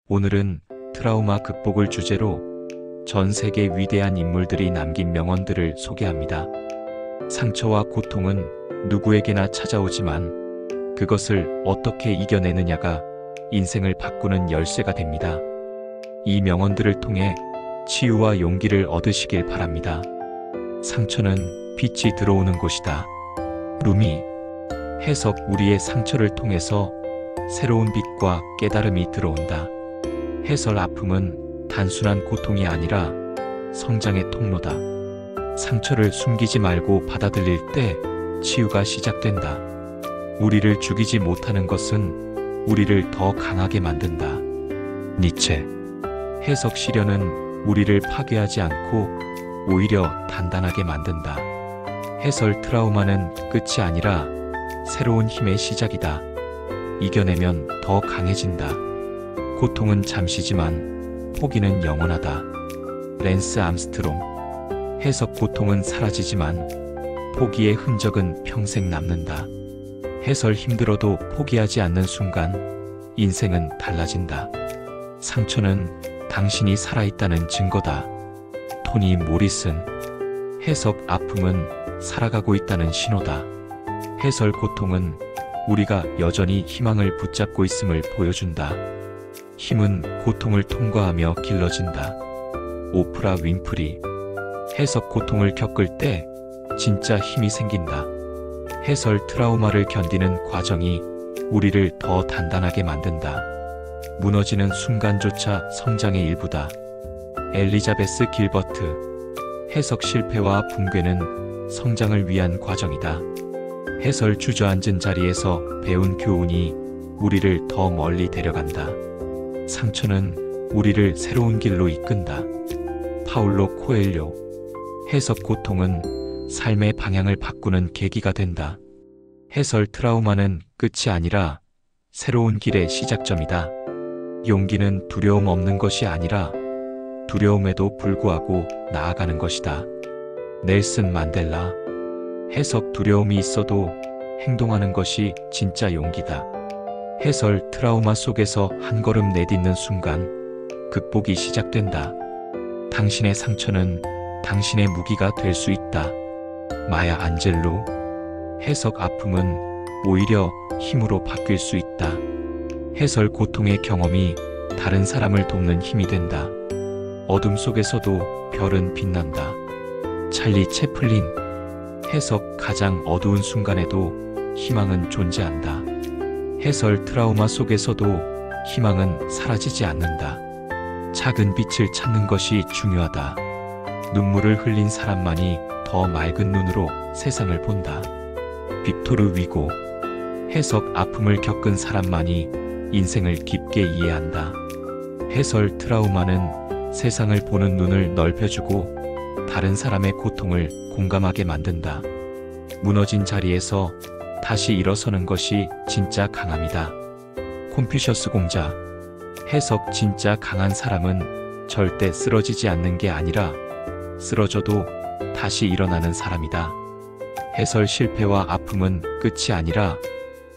오늘은 트라우마 극복을 주제로 전 세계 위대한 인물들이 남긴 명언들을 소개합니다. 상처와 고통은 누구에게나 찾아오지만 그것을 어떻게 이겨내느냐가 인생을 바꾸는 열쇠가 됩니다. 이 명언들을 통해 치유와 용기를 얻으시길 바랍니다. 상처는 빛이 들어오는 곳이다. 루미. 해석. 우리의 상처를 통해서 새로운 빛과 깨달음이 들어온다. 해설. 아픔은 단순한 고통이 아니라 성장의 통로다. 상처를 숨기지 말고 받아들일 때 치유가 시작된다. 우리를 죽이지 못하는 것은 우리를 더 강하게 만든다. 니체. 해석. 시련은 우리를 파괴하지 않고 오히려 단단하게 만든다. 해설. 트라우마는 끝이 아니라 새로운 힘의 시작이다. 이겨내면 더 강해진다. 고통은 잠시지만 포기는 영원하다. 랜스 암스트롱. 해석. 고통은 사라지지만 포기의 흔적은 평생 남는다. 해설. 힘들어도 포기하지 않는 순간 인생은 달라진다. 상처는 당신이 살아있다는 증거다. 토니 모리슨. 해석. 아픔은 살아가고 있다는 신호다. 해설. 고통은 우리가 여전히 희망을 붙잡고 있음을 보여준다. 힘은 고통을 통과하며 길러진다. 오프라 윈프리. 해석. 고통을 겪을 때 진짜 힘이 생긴다. 해설. 트라우마를 견디는 과정이 우리를 더 단단하게 만든다. 무너지는 순간조차 성장의 일부다. 엘리자베스 길버트. 해석. 실패와 붕괴는 성장을 위한 과정이다. 해설. 주저앉은 자리에서 배운 교훈이 우리를 더 멀리 데려간다. 상처는 우리를 새로운 길로 이끈다. 파울로 코엘료. 해석. 고통은 삶의 방향을 바꾸는 계기가 된다. 해설. 트라우마는 끝이 아니라 새로운 길의 시작점이다. 용기는 두려움 없는 것이 아니라 두려움에도 불구하고 나아가는 것이다. 넬슨 만델라. 해석. 두려움이 있어도 행동하는 것이 진짜 용기다. 해설. 트라우마 속에서 한 걸음 내딛는 순간 극복이 시작된다. 당신의 상처는 당신의 무기가 될 수 있다. 마야 안젤로. 해석. 아픔은 오히려 힘으로 바뀔 수 있다. 해설. 고통의 경험이 다른 사람을 돕는 힘이 된다. 어둠 속에서도 별은 빛난다. 찰리 채플린. 해석. 가장 어두운 순간에도 희망은 존재한다. 해설. 트라우마 속에서도 희망은 사라지지 않는다. 작은 빛을 찾는 것이 중요하다. 눈물을 흘린 사람만이 더 맑은 눈으로 세상을 본다. 빅토르 위고. 해석. 아픔을 겪은 사람만이 인생을 깊게 이해한다. 해설. 트라우마는 세상을 보는 눈을 넓혀주고 다른 사람의 고통을 공감하게 만든다. 무너진 자리에서 다시 일어서는 것이 진짜 강함이다. 콘퓨셔스 공자. 해석. 진짜 강한 사람은 절대 쓰러지지 않는 게 아니라 쓰러져도 다시 일어나는 사람이다. 해설. 실패와 아픔은 끝이 아니라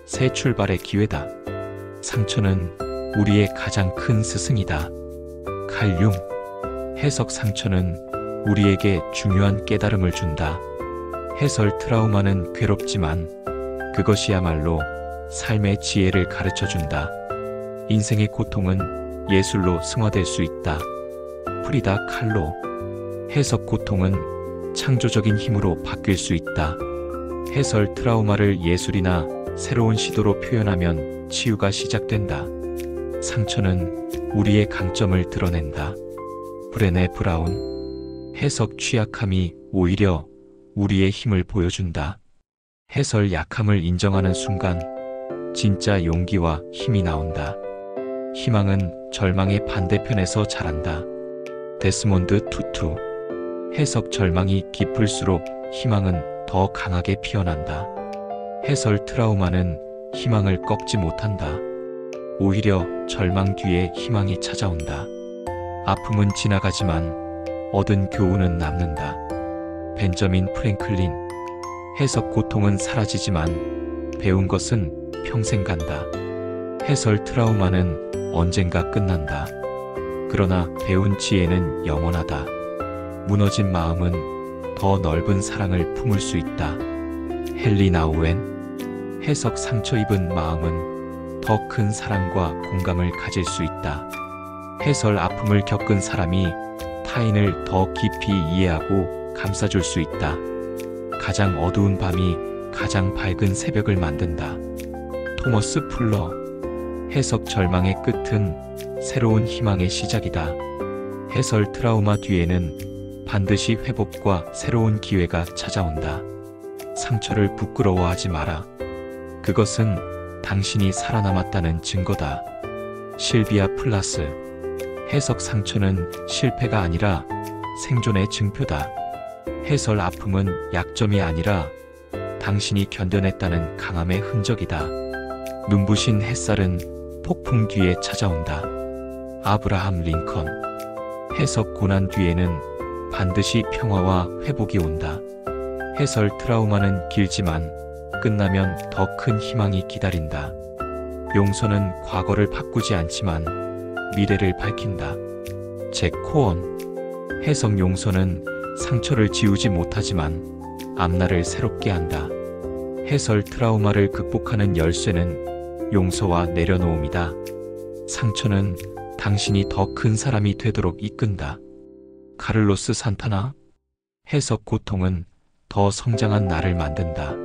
새 출발의 기회다. 상처는 우리의 가장 큰 스승이다. 칼 융. 해석. 상처는 우리에게 중요한 깨달음을 준다. 해설. 트라우마는 괴롭지만 그것이야말로 삶의 지혜를 가르쳐준다. 인생의 고통은 예술로 승화될 수 있다. 프리다 칼로. 해석. 고통은 창조적인 힘으로 바뀔 수 있다. 해설. 트라우마를 예술이나 새로운 시도로 표현하면 치유가 시작된다. 상처는 우리의 강점을 드러낸다. 브레네 브라운. 해석. 취약함이 오히려 우리의 힘을 보여준다. 해설. 약함을 인정하는 순간 진짜 용기와 힘이 나온다. 희망은 절망의 반대편에서 자란다. 데스몬드 투투. 해석. 절망이 깊을수록 희망은 더 강하게 피어난다. 해설. 트라우마는 희망을 꺾지 못한다. 오히려 절망 뒤에 희망이 찾아온다. 아픔은 지나가지만 얻은 교훈은 남는다. 벤저민 프랭클린. 해석. 고통은 사라지지만 배운 것은 평생 간다. 해설. 트라우마는 언젠가 끝난다. 그러나 배운 지혜는 영원하다. 무너진 마음은 더 넓은 사랑을 품을 수 있다. 헨리 나우엔. 해석. 상처 입은 마음은 더 큰 사랑과 공감을 가질 수 있다. 해설. 아픔을 겪은 사람이 타인을 더 깊이 이해하고 감싸줄 수 있다. 가장 어두운 밤이 가장 밝은 새벽을 만든다. 토머스 풀러. 해석. 절망의 끝은 새로운 희망의 시작이다. 해설. 트라우마 뒤에는 반드시 회복과 새로운 기회가 찾아온다. 상처를 부끄러워하지 마라. 그것은 당신이 살아남았다는 증거다. 실비아 플라스. 해석. 상처는 실패가 아니라 생존의 증표다. 해설. 아픔은 약점이 아니라 당신이 견뎌냈다는 강함의 흔적이다. 눈부신 햇살은 폭풍 뒤에 찾아온다. 아브라함 링컨. 해석. 고난 뒤에는 반드시 평화와 회복이 온다. 해설. 트라우마는 길지만 끝나면 더 큰 희망이 기다린다. 용서는 과거를 바꾸지 않지만 미래를 밝힌다. 잭 코언. 해석. 용서는 상처를 지우지 못하지만 앞날을 새롭게 한다. 해설. 트라우마를 극복하는 열쇠는 용서와 내려놓음이다. 상처는 당신이 더 큰 사람이 되도록 이끈다. 카를로스 산타나. 해석. 고통은 더 성장한 나를 만든다.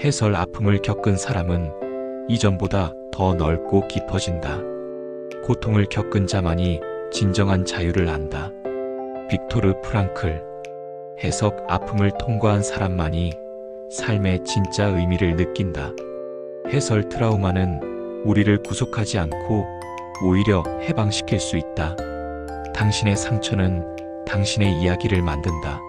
해설. 아픔을 겪은 사람은 이전보다 더 넓고 깊어진다. 고통을 겪은 자만이 진정한 자유를 안다. 빅토르 프랑클. 해석. 아픔을 통과한 사람만이 삶의 진짜 의미를 느낀다. 해설. 트라우마는 우리를 구속하지 않고 오히려 해방시킬 수 있다. 당신의 상처는 당신의 이야기를 만든다.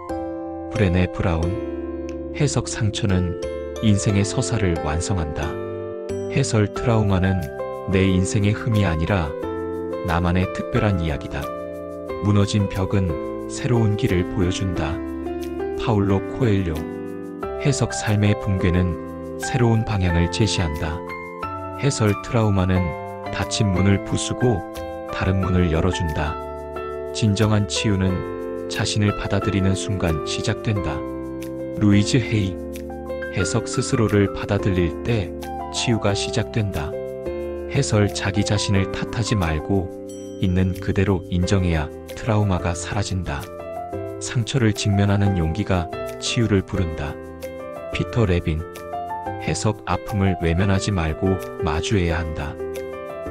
브레네 브라운. 해석. 상처는 인생의 서사를 완성한다. 해설. 트라우마는 내 인생의 흠이 아니라 나만의 특별한 이야기다. 무너진 벽은 새로운 길을 보여준다. 파울로 코엘료. 해석. 삶의 붕괴는 새로운 방향을 제시한다. 해설. 트라우마는 닫힌 문을 부수고 다른 문을 열어준다. 진정한 치유는 자신을 받아들이는 순간 시작된다. 루이즈 헤이. 해석. 스스로를 받아들일 때 치유가 시작된다. 해설. 자기 자신을 탓하지 말고 있는 그대로 인정해야 트라우마가 사라진다. 상처를 직면하는 용기가 치유를 부른다. 피터 레빈. 해석. 아픔을 외면하지 말고 마주해야 한다.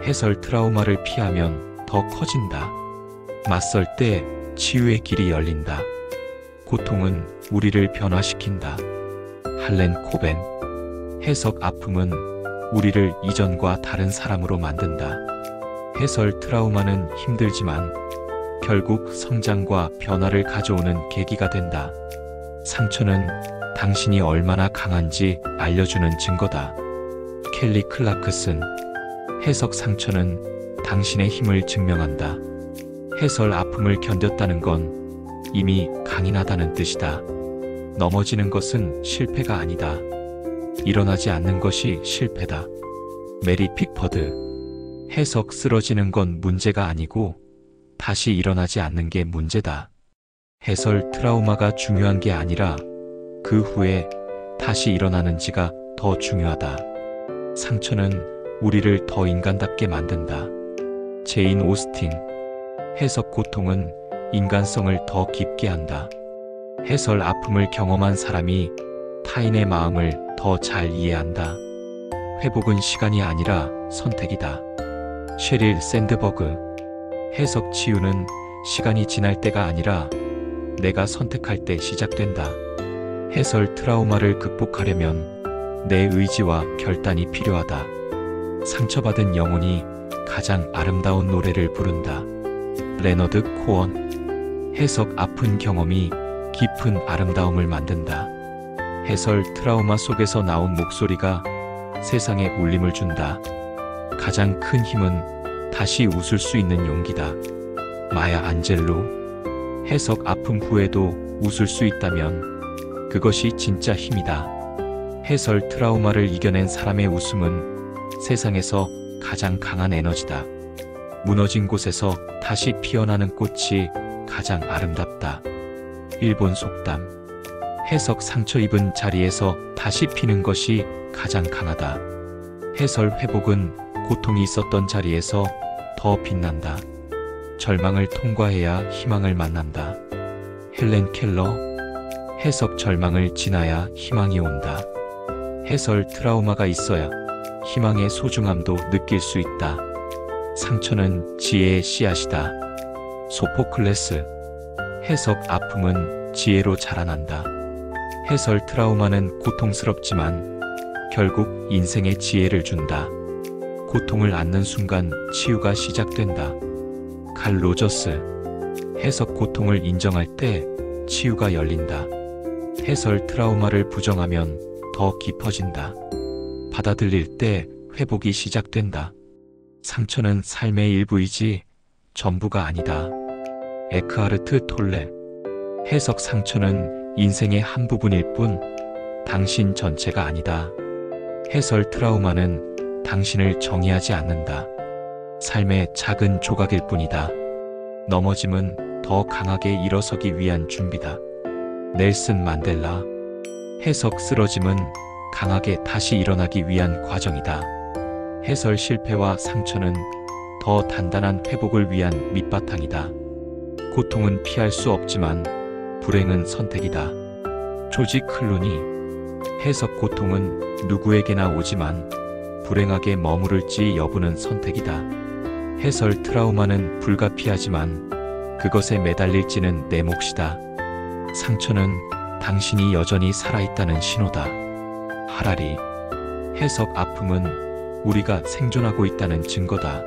해설. 트라우마를 피하면 더 커진다. 맞설 때 치유의 길이 열린다. 고통은 우리를 변화시킨다. 할렌 코벤. 해석. 아픔은 우리를 이전과 다른 사람으로 만든다. 해설. 트라우마는 힘들지만 결국 성장과 변화를 가져오는 계기가 된다. 상처는 당신이 얼마나 강한지 알려주는 증거다. 켈리 클라크슨. 해석. 상처는 당신의 힘을 증명한다. 해설. 아픔을 견뎠다는 건 이미 강인하다는 뜻이다. 넘어지는 것은 실패가 아니다. 일어나지 않는 것이 실패다. 메리 픽퍼드. 해석. 쓰러지는 건 문제가 아니고 다시 일어나지 않는 게 문제다. 해설. 트라우마가 중요한 게 아니라 그 후에 다시 일어나는지가 더 중요하다. 상처는 우리를 더 인간답게 만든다. 제인 오스틴. 해석. 고통은 인간성을 더 깊게 한다. 해설. 아픔을 경험한 사람이 타인의 마음을 더 잘 이해한다. 회복은 시간이 아니라 선택이다. 셰릴 샌드버그. 해석. 치유는 시간이 지날 때가 아니라 내가 선택할 때 시작된다. 해설. 트라우마를 극복하려면 내 의지와 결단이 필요하다. 상처받은 영혼이 가장 아름다운 노래를 부른다. 레너드 코언. 해석. 아픈 경험이 깊은 아름다움을 만든다. 해설. 트라우마 속에서 나온 목소리가 세상에 울림을 준다. 가장 큰 힘은 다시 웃을 수 있는 용기다. 마야 안젤로. 해석. 아픔 후에도 웃을 수 있다면 그것이 진짜 힘이다. 해설. 트라우마를 이겨낸 사람의 웃음은 세상에서 가장 강한 에너지다. 무너진 곳에서 다시 피어나는 꽃이 가장 아름답다. 일본 속담. 해석. 상처 입은 자리에서 다시 피는 것이 가장 강하다. 해설. 회복은 고통이 있었던 자리에서 더 빛난다. 절망을 통과해야 희망을 만난다. 헬렌 켈러. 해석. 절망을 지나야 희망이 온다. 해설. 트라우마가 있어야 희망의 소중함도 느낄 수 있다. 상처는 지혜의 씨앗이다. 소포클레스. 해석. 아픔은 지혜로 자라난다. 해설. 트라우마는 고통스럽지만 결국 인생의 지혜를 준다. 고통을 안는 순간 치유가 시작된다. 칼 로저스. 해석. 고통을 인정할 때 치유가 열린다. 해설. 트라우마를 부정하면 더 깊어진다. 받아들일 때 회복이 시작된다. 상처는 삶의 일부이지 전부가 아니다. 에크하르트 톨레. 해석. 상처는 인생의 한 부분일 뿐 당신 전체가 아니다. 해설. 트라우마는 당신을 정의하지 않는다. 삶의 작은 조각일 뿐이다. 넘어짐은 더 강하게 일어서기 위한 준비다. 넬슨 만델라. 해석. 쓰러짐은 강하게 다시 일어나기 위한 과정이다. 해설. 실패와 상처는 더 단단한 회복을 위한 밑바탕이다. 고통은 피할 수 없지만 불행은 선택이다. 조지 클루니. 해석. 고통은 누구에게나 오지만 불행하게 머무를지 여부는 선택이다. 해설. 트라우마는 불가피하지만 그것에 매달릴지는 내 몫이다. 상처는 당신이 여전히 살아있다는 신호다. 하라리. 해석. 아픔은 우리가 생존하고 있다는 증거다.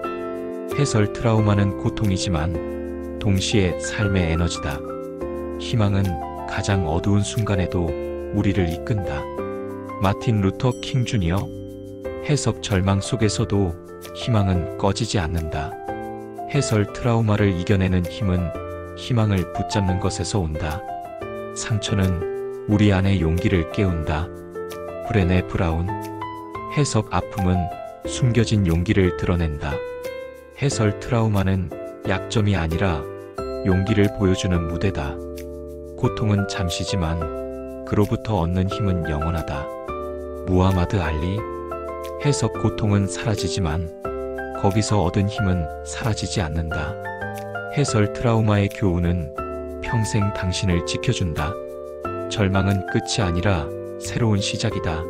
해설. 트라우마는 고통이지만 동시에 삶의 에너지다. 희망은 가장 어두운 순간에도 우리를 이끈다. 마틴 루터 킹 주니어. 해석. 절망 속에서도 희망은 꺼지지 않는다. 해설. 트라우마를 이겨내는 힘은 희망을 붙잡는 것에서 온다. 상처는 우리 안의 용기를 깨운다. 브레네 브라운. 해석. 아픔은 숨겨진 용기를 드러낸다. 해설. 트라우마는 약점이 아니라 용기를 보여주는 무대다. 고통은 잠시지만 그로부터 얻는 힘은 영원하다. 무하마드 알리. 해석. 고통은 사라지지만 거기서 얻은 힘은 사라지지 않는다. 해설. 트라우마의 교훈은 평생 당신을 지켜준다. 절망은 끝이 아니라 새로운 시작이다.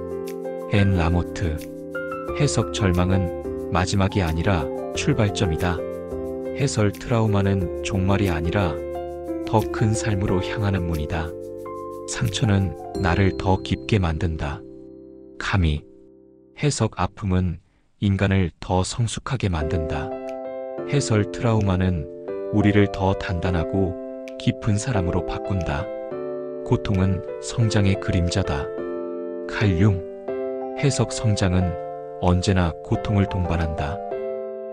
앤 라모트. 해석. 절망은 마지막이 아니라 출발점이다. 해설. 트라우마는 종말이 아니라 더 큰 삶으로 향하는 문이다. 상처는 나를 더 깊게 만든다. 카미. 해석. 아픔은 인간을 더 성숙하게 만든다. 해설. 트라우마는 우리를 더 단단하고 깊은 사람으로 바꾼다. 고통은 성장의 그림자다. 칼 융. 해석. 성장은 언제나 고통을 동반한다.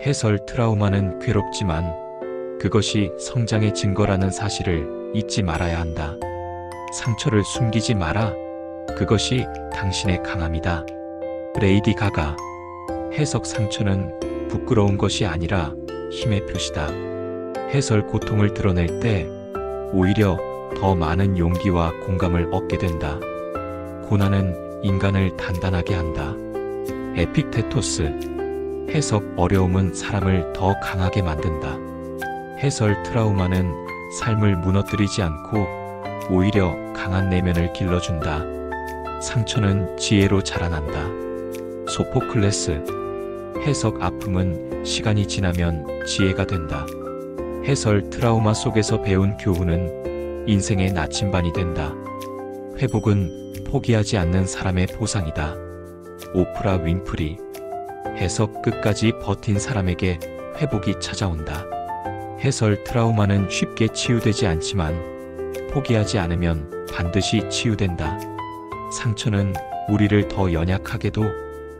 해설. 트라우마는 괴롭지만 그것이 성장의 증거라는 사실을 잊지 말아야 한다. 상처를 숨기지 마라. 그것이 당신의 강함이다. 레이디 가가. 해석. 상처는 부끄러운 것이 아니라 힘의 표시다. 해설. 고통을 드러낼 때 오히려 더 많은 용기와 공감을 얻게 된다. 고난은 인간을 단단하게 한다. 에픽테토스. 해석. 어려움은 사람을 더 강하게 만든다. 해설. 트라우마는 삶을 무너뜨리지 않고 오히려 강한 내면을 길러준다. 상처는 지혜로 자라난다. 소포클레스. 해석. 아픔은 시간이 지나면 지혜가 된다. 해설. 트라우마 속에서 배운 교훈은 인생의 나침반이 된다. 회복은 포기하지 않는 사람의 보상이다. 오프라 윈프리. 해석. 끝까지 버틴 사람에게 회복이 찾아온다. 해설. 트라우마는 쉽게 치유되지 않지만 포기하지 않으면 반드시 치유된다. 상처는 우리를 더 연약하게도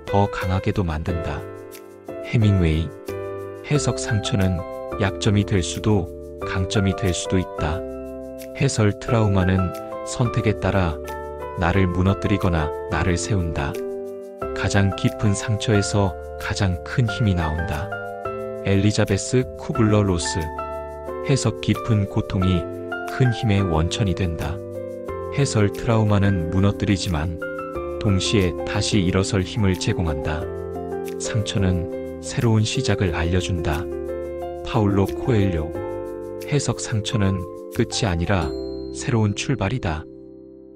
더 강하게도 만든다. 해밍웨이. 해석. 상처는 약점이 될 수도 강점이 될 수도 있다. 해설. 트라우마는 선택에 따라 나를 무너뜨리거나 나를 세운다. 가장 깊은 상처에서 가장 큰 힘이 나온다. 엘리자베스 쿠블러-로스. 해석 깊은 고통이 큰 힘의 원천이 된다. 해설 트라우마는 무너뜨리지만 동시에 다시 일어설 힘을 제공한다. 상처는 새로운 시작을 알려준다. 파울로 코엘료. 해석 상처는 끝이 아니라 새로운 출발이다.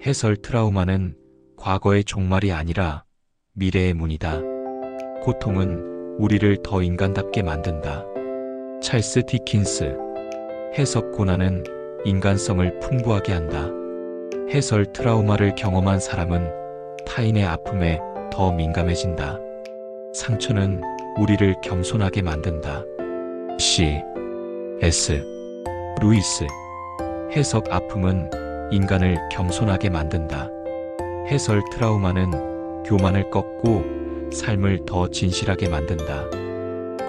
해설 트라우마는 과거의 종말이 아니라 미래의 문이다. 고통은 우리를 더 인간답게 만든다. 찰스 디킨스. 해석 고난은 인간성을 풍부하게 한다. 해설 트라우마를 경험한 사람은 타인의 아픔에 더 민감해진다. 상처는 우리를 겸손하게 만든다. C.S. 루이스. 해석 아픔은 인간을 겸손하게 만든다. 해설 트라우마는 교만을 꺾고 삶을 더 진실하게 만든다.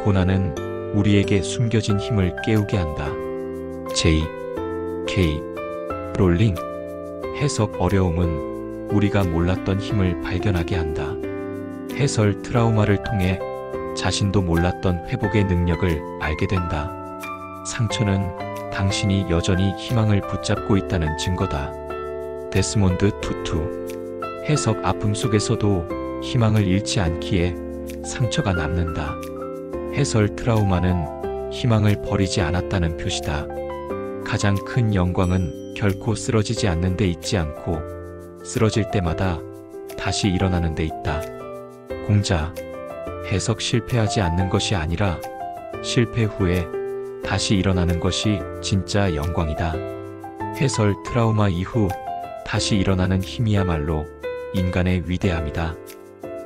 고난은 우리에게 숨겨진 힘을 깨우게 한다. J.K. 롤링. 해석 어려움은 우리가 몰랐던 힘을 발견하게 한다. 해설 트라우마를 통해 자신도 몰랐던 회복의 능력을 알게 된다. 상처는 당신이 여전히 희망을 붙잡고 있다는 증거다. 데스몬드 투투. 해석 아픔 속에서도 희망을 잃지 않기에 상처가 남는다. 해설 트라우마는 희망을 버리지 않았다는 표시다. 가장 큰 영광은 결코 쓰러지지 않는 데 있지 않고 쓰러질 때마다 다시 일어나는 데 있다. 공자. 해석 실패하지 않는 것이 아니라 실패 후에 다시 일어나는 것이 진짜 영광이다. 해설 트라우마 이후 다시 일어나는 힘이야말로 인간의 위대함이다.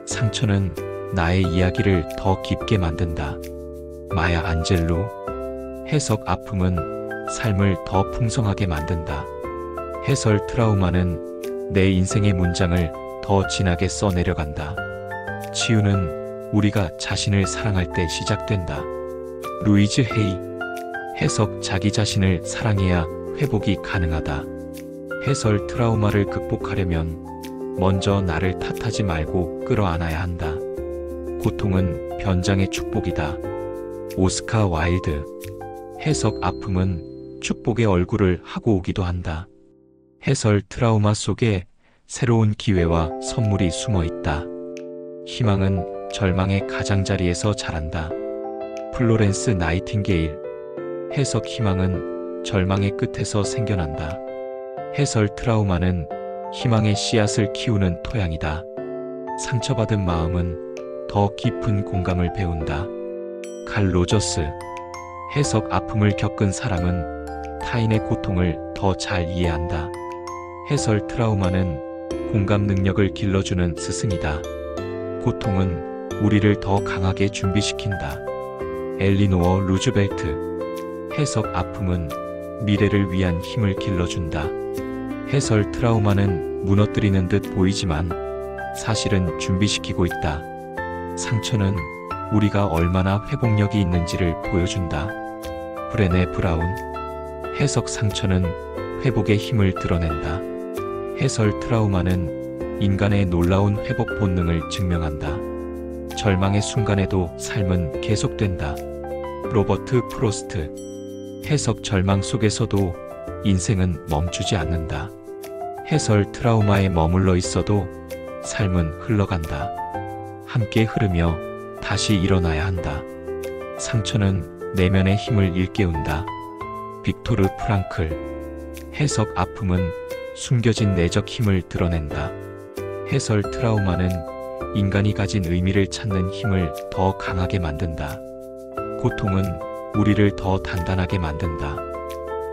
상처는 나의 이야기를 더 깊게 만든다. 마야 안젤루. 해석 아픔은 삶을 더 풍성하게 만든다. 해설 트라우마는 내 인생의 문장을 더 진하게 써내려간다. 치유는 우리가 자신을 사랑할 때 시작된다. 루이즈 헤이. 해석 자기 자신을 사랑해야 회복이 가능하다. 해설 트라우마를 극복하려면 먼저 나를 탓하지 말고 끌어안아야 한다. 고통은 변장의 축복이다. 오스카 와일드. 해석 아픔은 축복의 얼굴을 하고 오기도 한다. 해설 트라우마 속에 새로운 기회와 선물이 숨어 있다. 희망은 절망의 가장자리에서 자란다. 플로렌스 나이팅게일. 해석 희망은 절망의 끝에서 생겨난다. 해설 트라우마는 희망의 씨앗을 키우는 토양이다. 상처받은 마음은 더 깊은 공감을 배운다. 칼 로저스. 해석 아픔을 겪은 사람은 타인의 고통을 더 잘 이해한다. 해설 트라우마는 공감 능력을 길러주는 스승이다. 고통은 우리를 더 강하게 준비시킨다. 엘리노어 루즈벨트. 해석 아픔은 미래를 위한 힘을 길러준다. 해설 트라우마는 무너뜨리는 듯 보이지만 사실은 준비시키고 있다. 상처는 우리가 얼마나 회복력이 있는지를 보여준다. 브레네 브라운. 해석 상처는 회복의 힘을 드러낸다. 해설 트라우마는 인간의 놀라운 회복 본능을 증명한다. 절망의 순간에도 삶은 계속된다. 로버트 프로스트. 해석 절망 속에서도 인생은 멈추지 않는다. 해설 트라우마에 머물러 있어도 삶은 흘러간다. 함께 흐르며 다시 일어나야 한다. 상처는 내면의 힘을 일깨운다. 빅토르 프랑클. 해석 아픔은 숨겨진 내적 힘을 드러낸다. 해설 트라우마는 인간이 가진 의미를 찾는 힘을 더 강하게 만든다. 고통은 우리를 더 단단하게 만든다.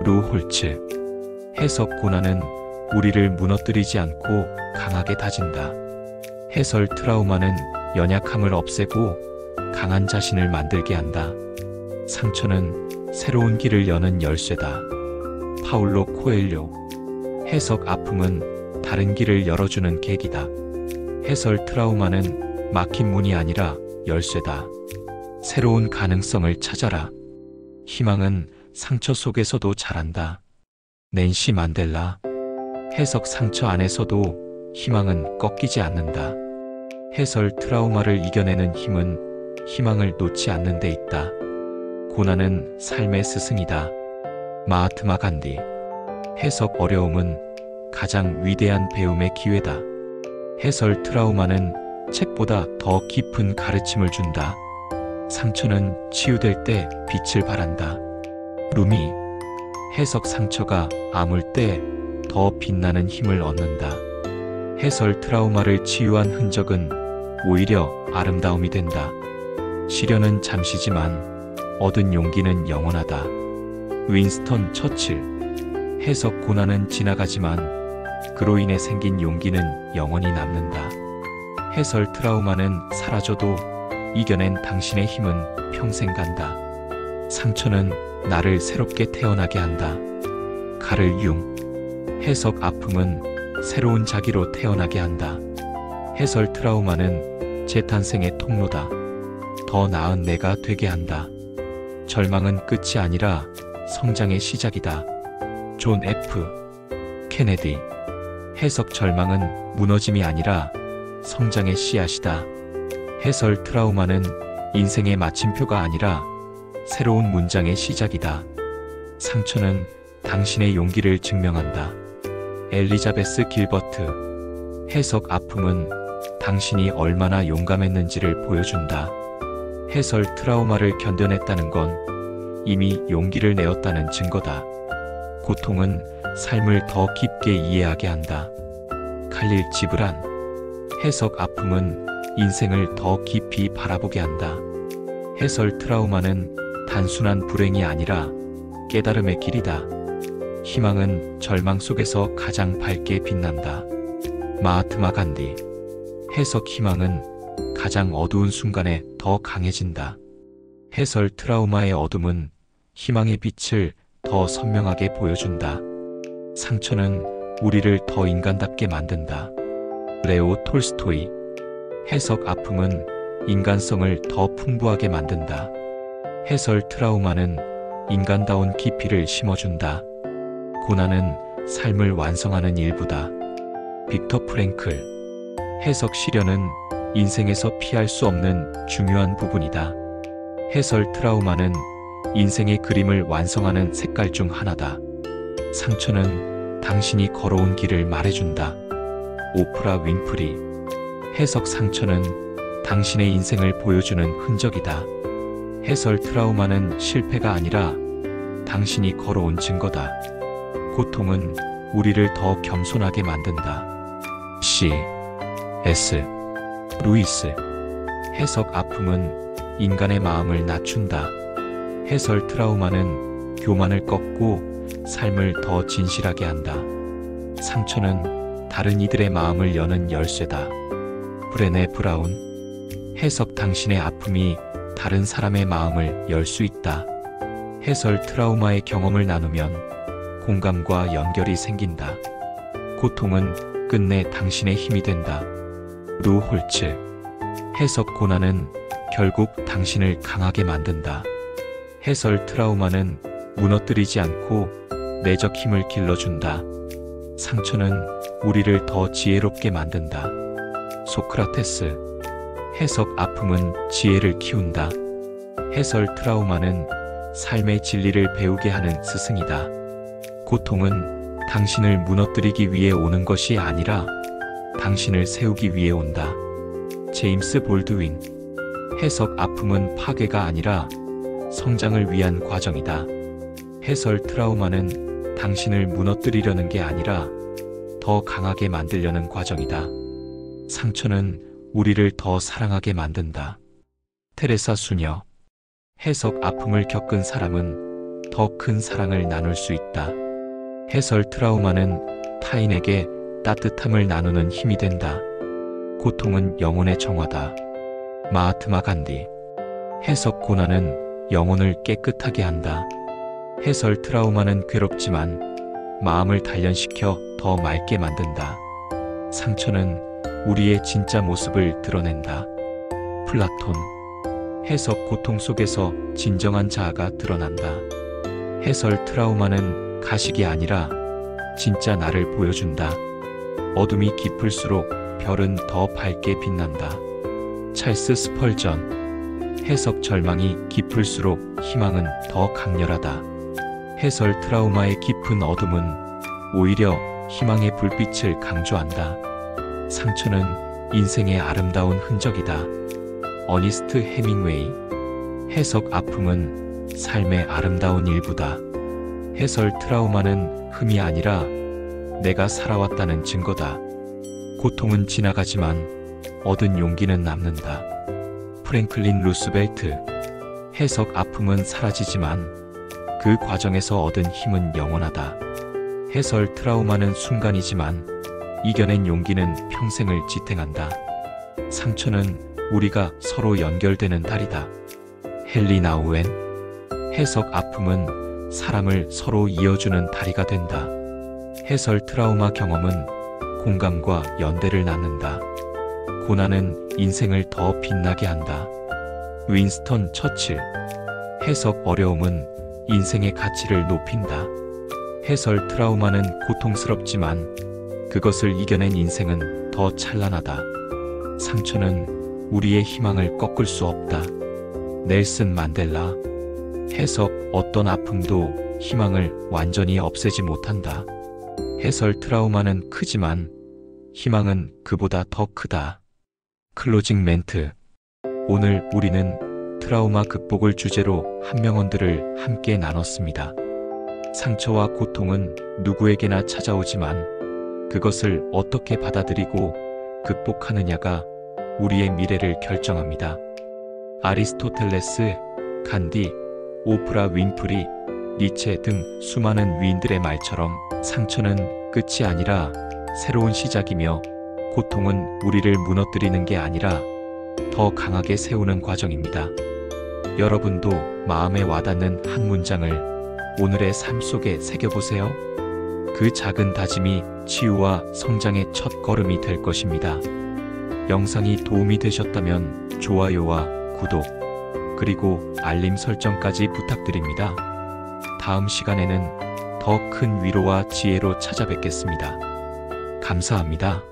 루 홀츠. 해석 고난은 우리를 무너뜨리지 않고 강하게 다진다. 해설 트라우마는 연약함을 없애고 강한 자신을 만들게 한다. 상처는 새로운 길을 여는 열쇠다. 파울로 코엘료. 해석 아픔은 다른 길을 열어주는 계기다. 해설 트라우마는 막힌 문이 아니라 열쇠다. 새로운 가능성을 찾아라. 희망은 상처 속에서도 자란다. 낸시 만델라. 해석 상처 안에서도 희망은 꺾이지 않는다. 해설 트라우마를 이겨내는 힘은 희망을 놓지 않는 데 있다. 고난은 삶의 스승이다. 마하트마 간디. 해석 어려움은 가장 위대한 배움의 기회다. 해설 트라우마는 책보다 더 깊은 가르침을 준다. 상처는 치유될 때 빛을 발한다. 루미. 해석 상처가 아물 때 더 빛나는 힘을 얻는다. 해설 트라우마를 치유한 흔적은 오히려 아름다움이 된다. 시련은 잠시지만 얻은 용기는 영원하다. 윈스턴 처칠. 해석 고난은 지나가지만 그로 인해 생긴 용기는 영원히 남는다. 해설 트라우마는 사라져도 이겨낸 당신의 힘은 평생 간다. 상처는 나를 새롭게 태어나게 한다. 카를 융. 해석 아픔은 새로운 자기로 태어나게 한다. 해설 트라우마는 재탄생의 통로다. 더 나은 내가 되게 한다. 절망은 끝이 아니라 성장의 시작이다. 존 F. 케네디. 해석 절망은 무너짐이 아니라 성장의 씨앗이다. 해설 트라우마는 인생의 마침표가 아니라 새로운 문장의 시작이다. 상처는 당신의 용기를 증명한다. 엘리자베스 길버트. 해석 아픔은 당신이 얼마나 용감했는지를 보여준다. 해설 트라우마를 견뎌냈다는 건 이미 용기를 내었다는 증거다. 고통은 삶을 더 깊게 이해하게 한다. 칼릴 지브란. 해석 아픔은 인생을 더 깊이 바라보게 한다. 해설 트라우마는 단순한 불행이 아니라 깨달음의 길이다. 희망은 절망 속에서 가장 밝게 빛난다. 마하트마 간디. 해석 희망은 가장 어두운 순간에 더 강해진다. 해설 트라우마의 어둠은 희망의 빛을 더 선명하게 보여준다. 상처는 우리를 더 인간답게 만든다. 레오 톨스토이. 해석 아픔은 인간성을 더 풍부하게 만든다. 해설 트라우마는 인간다운 깊이를 심어준다. 고난은 삶을 완성하는 일부다. 빅터 프랭클. 해석 시련은 인생에서 피할 수 없는 중요한 부분이다. 해설 트라우마는 인생의 그림을 완성하는 색깔 중 하나다. 상처는 당신이 걸어온 길을 말해준다. 오프라 윈프리. 해석 상처는 당신의 인생을 보여주는 흔적이다. 해설 트라우마는 실패가 아니라 당신이 걸어온 증거다. 고통은 우리를 더 겸손하게 만든다. C. S. 루이스. 해석 아픔은 인간의 마음을 낮춘다. 해설 트라우마는 교만을 꺾고 삶을 더 진실하게 한다. 상처는 다른 이들의 마음을 여는 열쇠다. 브레네 브라운. 해석 당신의 아픔이 다른 사람의 마음을 열 수 있다. 해설 트라우마의 경험을 나누면 공감과 연결이 생긴다. 고통은 끝내 당신의 힘이 된다. 루 홀츠. 해석 고난은 결국 당신을 강하게 만든다. 해설 트라우마는 무너뜨리지 않고 내적 힘을 길러준다. 상처는 우리를 더 지혜롭게 만든다. 소크라테스. 해석 아픔은 지혜를 키운다. 해설 트라우마는 삶의 진리를 배우게 하는 스승이다. 고통은 당신을 무너뜨리기 위해 오는 것이 아니라 당신을 세우기 위해 온다. 제임스 볼드윈. 해석 아픔은 파괴가 아니라 성장을 위한 과정이다. 해설 트라우마는 당신을 무너뜨리려는 게 아니라 더 강하게 만들려는 과정이다. 상처는 우리를 더 사랑하게 만든다. 테레사 수녀. 해석 아픔을 겪은 사람은 더 큰 사랑을 나눌 수 있다. 해설 트라우마는 타인에게 따뜻함을 나누는 힘이 된다. 고통은 영혼의 정화다. 마하트마 간디. 해석 고난은 영혼을 깨끗하게 한다. 해설 트라우마는 괴롭지만 마음을 단련시켜 더 맑게 만든다. 상처는 우리의 진짜 모습을 드러낸다. 플라톤. 해석 고통 속에서 진정한 자아가 드러난다. 해설 트라우마는 가식이 아니라 진짜 나를 보여준다. 어둠이 깊을수록 별은 더 밝게 빛난다. 찰스 스펄전. 해석 절망이 깊을수록 희망은 더 강렬하다. 해설 트라우마의 깊은 어둠은 오히려 희망의 불빛을 강조한다. 상처는 인생의 아름다운 흔적이다. 어니스트 해밍웨이. 해석 아픔은 삶의 아름다운 일부다. 해설 트라우마는 흠이 아니라 내가 살아왔다는 증거다. 고통은 지나가지만 얻은 용기는 남는다. 프랭클린 루스벨트. 해석 아픔은 사라지지만 그 과정에서 얻은 힘은 영원하다. 해설 트라우마는 순간이지만 이겨낸 용기는 평생을 지탱한다. 상처는 우리가 서로 연결되는 달이다. 헨리 나우엔. 해석 아픔은 사람을 서로 이어주는 다리가 된다. 해설 트라우마 경험은 공감과 연대를 낳는다. 고난은 인생을 더 빛나게 한다. 윈스턴 처칠. 해석 어려움은 인생의 가치를 높인다. 해설 트라우마는 고통스럽지만 그것을 이겨낸 인생은 더 찬란하다. 상처는 우리의 희망을 꺾을 수 없다. 넬슨 만델라. 해석 어떤 아픔도 희망을 완전히 없애지 못한다. 해설 트라우마는 크지만 희망은 그보다 더 크다. 클로징 멘트. 오늘 우리는 트라우마 극복을 주제로 한 명언들을 함께 나눴습니다. 상처와 고통은 누구에게나 찾아오지만 그것을 어떻게 받아들이고 극복하느냐가 우리의 미래를 결정합니다. 아리스토텔레스, 간디, 오프라 윈프리, 니체 등 수많은 위인들의 말처럼 상처는 끝이 아니라 새로운 시작이며 고통은 우리를 무너뜨리는 게 아니라 더 강하게 세우는 과정입니다. 여러분도 마음에 와닿는 한 문장을 오늘의 삶 속에 새겨보세요. 그 작은 다짐이 치유와 성장의 첫 걸음이 될 것입니다. 영상이 도움이 되셨다면 좋아요와 구독, 그리고 알림 설정까지 부탁드립니다. 다음 시간에는 더 큰 위로와 지혜로 찾아뵙겠습니다. 감사합니다.